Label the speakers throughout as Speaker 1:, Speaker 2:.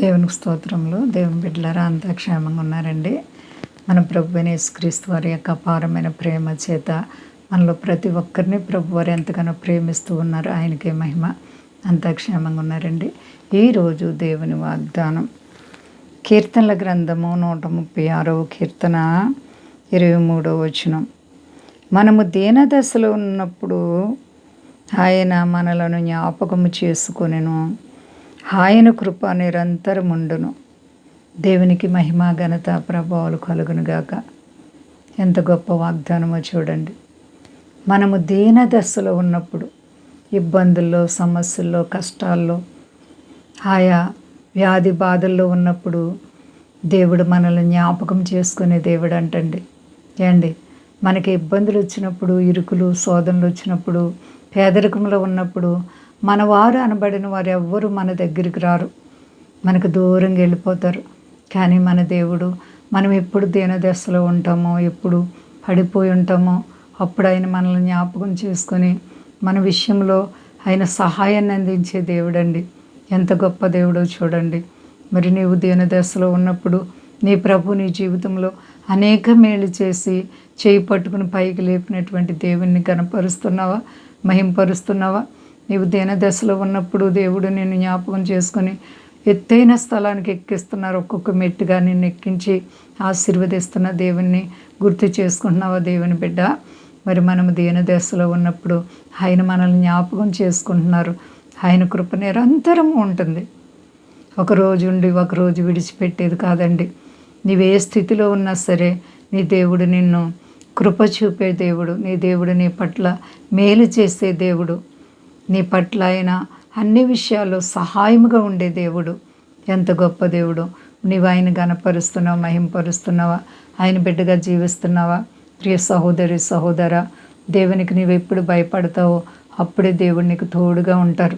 Speaker 1: దేవునికి స్తోత్రములు. దేవుని బిడ్డలారా అంతా క్షేమంగా ఉన్నారండి. మన ప్రభువైన యేసుక్రీస్తు వారి యొక్క అపారమైన ప్రేమ చేత మనలో ప్రతి ఒక్కరిని ప్రభువారు ఎంతగానో ప్రేమిస్తూ ఉన్నారు. ఆయనకే మహిమ. అంతా క్షేమంగా ఉన్నారండి. ఈరోజు దేవుని వాగ్దానం కీర్తనల గ్రంథము 136వ కీర్తన 23వ వచనం. మనము దీనదశలో ఉన్నప్పుడు ఆయన మనలను జ్ఞాపకము చేసుకొనెను, ఆయన కృప నిరంతరముండును. దేవునికి మహిమ ఘనత ప్రభావాలు కలుగునుగాక. ఎంత గొప్ప వాగ్దానమో చూడండి. మనము దీన దశలో ఉన్నప్పుడు, ఇబ్బందుల్లో, సమస్యల్లో, కష్టాల్లో, ఆయా వ్యాధి బాధల్లో ఉన్నప్పుడు దేవుడు మనల్ని జ్ఞాపకం చేసుకునే దేవుడు అంటండి. ఏండి, మనకి ఇబ్బందులు వచ్చినప్పుడు, ఇరుకులు శోధనలు వచ్చినప్పుడు, పేదరికంలో ఉన్నప్పుడు మన వారు అనబడిన వారు ఎవ్వరూ మన దగ్గరికి రారు, మనకు దూరంగా వెళ్ళిపోతారు. కానీ మన దేవుడు, మనం ఎప్పుడు దీనదశలో ఉంటామో, ఎప్పుడు పడిపోయి ఉంటామో అప్పుడు ఆయన మనల్ని జ్ఞాపకం చేసుకొని మన విషయంలో ఆయన సహాయాన్ని అందించే దేవుడండి. ఎంత గొప్ప దేవుడో చూడండి. మరి నీవు దీనదశలో ఉన్నప్పుడు నీ ప్రభు నీ జీవితంలో అనేక మేలు చేసి చేయి పట్టుకుని పైకి లేపినటువంటి దేవుణ్ణి కనపరుస్తున్నావా, మహింపరుస్తున్నావా? నీవు దీనదశలో ఉన్నప్పుడు దేవుడు నిన్ను జ్ఞాపకం చేసుకొని ఎత్తైన స్థలానికి ఎక్కిస్తున్నారు. ఒక్కొక్క మెట్టుగా నిన్ను ఎక్కించి ఆశీర్వదిస్తున్న దేవుణ్ణి గుర్తు చేసుకుంటున్నావా దేవుని బిడ్డ? మరి మనము దీనదశలో ఉన్నప్పుడు ఆయన మనల్ని జ్ఞాపకం చేసుకుంటున్నారు. ఆయన కృప నిరంతరం ఉంటుంది. ఒకరోజు ఉండి ఒకరోజు విడిచిపెట్టేది కాదండి. నీవే స్థితిలో ఉన్నా సరే నీ దేవుడు నిన్ను కృప చూపే దేవుడు. నీ దేవుడు నీ పట్ల మేలు చేసే దేవుడు. నీ పట్ల ఆయన అన్ని విషయాల్లో సహాయముగా ఉండే దేవుడు. ఎంత గొప్ప దేవుడు. నీవు ఆయన గణపరుస్తున్నావా, మహింపరుస్తున్నావా? ఆయన బిడ్డగా జీవిస్తున్నావా? ప్రియ సహోదరి సహోదరా, దేవునికి నీవు ఎప్పుడు భయపడతావో అప్పుడే దేవుడు నీకు తోడుగా ఉంటారు.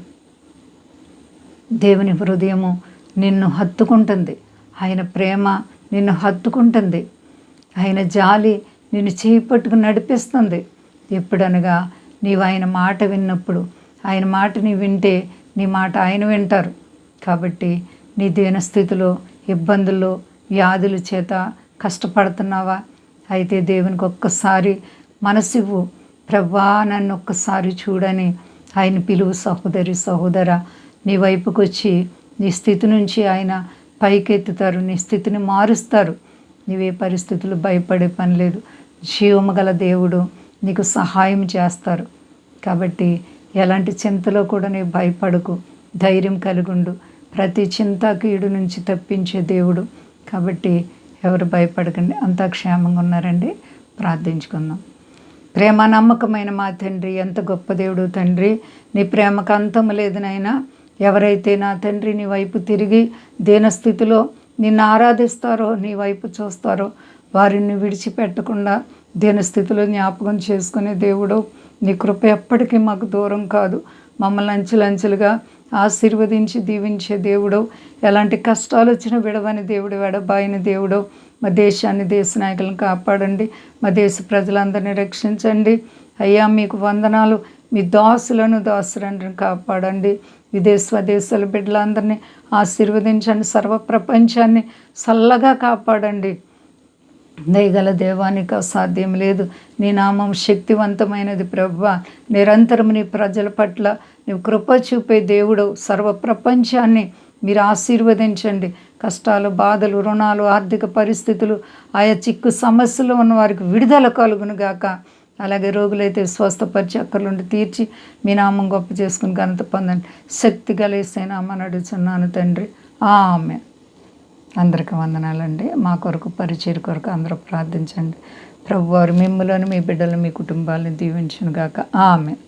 Speaker 1: దేవుని హృదయము నిన్ను హత్తుకుంటుంది. ఆయన ప్రేమ నిన్ను హత్తుకుంటుంది. ఆయన జాలి నిన్ను చేయి పట్టుకుని నడిపిస్తుంది. ఎప్పుడనగా నీవు ఆయన మాట విన్నప్పుడు, ఆయన మాటని వింటే నీ మాట ఆయన వింటారు. కాబట్టి నీ దీనస్థితిలో, ఇబ్బందుల్లో, వ్యాధుల చేత కష్టపడుతున్నావా? అయితే దేవునికి ఒక్కసారి మనసివ్వు. ప్రభా, నన్ను ఒక్కసారి చూడని ఆయన పిలువు. సహోదరి సహోదరా, నీ వైపుకు వచ్చి నీ స్థితి నుంచి ఆయన పైకెత్తుతారు, నీ స్థితిని మారుస్తారు. నీవే పరిస్థితులు భయపడే పని లేదు. జీవము గల దేవుడు నీకు సహాయం చేస్తారు. కాబట్టి ఎలాంటి చింతలో కూడా నీవు భయపడకు, ధైర్యం కలిగుండు. ప్రతి చింత కీడు నుంచి తప్పించే దేవుడు. కాబట్టి ఎవరు భయపడకండి. అంతా క్షేమంగా ఉన్నారండి. ప్రార్థించుకుందాం. ప్రేమ నమ్మకమైన మా తండ్రి, ఎంత గొప్ప దేవుడు తండ్రి. నీ ప్రేమకు అంతము లేదు నాయనా. ఎవరైతే నా తండ్రి నీ వైపు తిరిగి దీనస్థితిలో నిన్ను ఆరాధిస్తారో, నీ వైపు చూస్తారో వారిని విడిచిపెట్టకుండా దీనస్థితిలో జ్ఞాపకం చేసుకునే దేవుడు. నీ కృప ఎప్పటికీ మాకు దూరం కాదు. మమ్మల్ని అంచెలంచెలుగా ఆశీర్వదించి దీవించే దేవుడు. ఎలాంటి కష్టాలు వచ్చినా విడవని దేవుడు, ఎడబాయిన దేవుడు. మా దేశాన్ని, దేశ నాయకులను కాపాడండి. మా దేశ ప్రజలందరినీ రక్షించండి. అయ్యా మీకు వందనాలు. మీ దాసులను కాపాడండి. స్వదేశాల బిడ్డలందరినీ ఆశీర్వదించండి. సర్వ ప్రపంచాన్ని చల్లగా కాపాడండి. దయగల దేవానికి అసాధ్యం లేదు. నీ నామం శక్తివంతమైనది ప్రభువా. నిరంతరం నీ ప్రజల పట్ల నీవు కృప చూపే దేవుడు. సర్వ ప్రపంచాన్ని మీరు ఆశీర్వదించండి. కష్టాలు, బాధలు, రుణాలు, ఆర్థిక పరిస్థితులు, ఆయా చిక్కు సమస్యలు ఉన్న వారికి విడుదల కలుగును గాక. అలాగే రోగులైతే స్వస్థపరిచి అక్కర్లుండి తీర్చి మీ నామం గొప్ప చేసుకుని ఘనత పొందండి. శక్తి కలిసే నామని అడుగుతున్నాను తండ్రి. ఆమేన్. అందరికీ వందనాలండి. మా కొరకు, పరిచయ కొరకు అందరూ ప్రార్థించండి. ప్రభువారు మిమ్మల్ని, మీ బిడ్డలు, మీ కుటుంబాలను దీవించును గాక. ఆమేన్.